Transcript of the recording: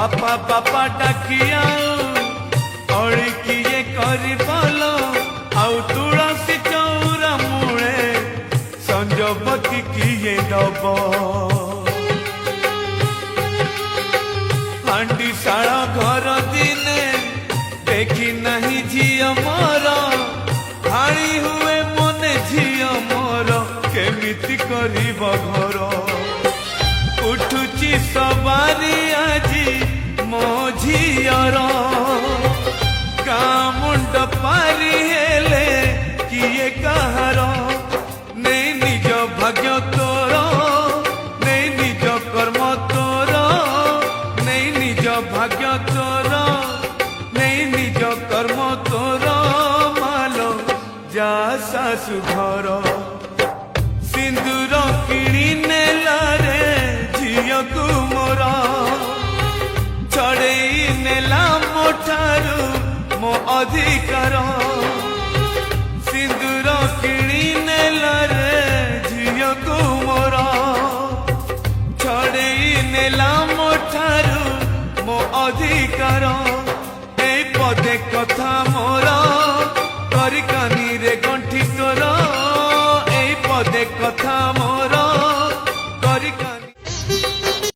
बापा बापा डाकिया अड़ी किए करी बोलो आउ तुलसी चौरा मूले संजोबती किए दब हांडी शाल घर दिने देखी नहीं झील मोर भाड़ी हुए मने झील मोर केमिति करिब घर उठुची सवारी आजी मो झीर गाँ मुंड पारी हेले किए कहार नहीं निज भाग्य तोर नहीं निज कर्म तोर नहीं निज भाग्य तोर नहीं निज कर्म तोर मालो जा सासु घर सिंदूर किणी नेला रे झियो को मोर छड़ेई नेला मोठारू मो अधिकार सिंदूर किणी नेला रे झियो को मोर छड़ेई नेला मोठारू मो अधिकार ए पदे कथा मोर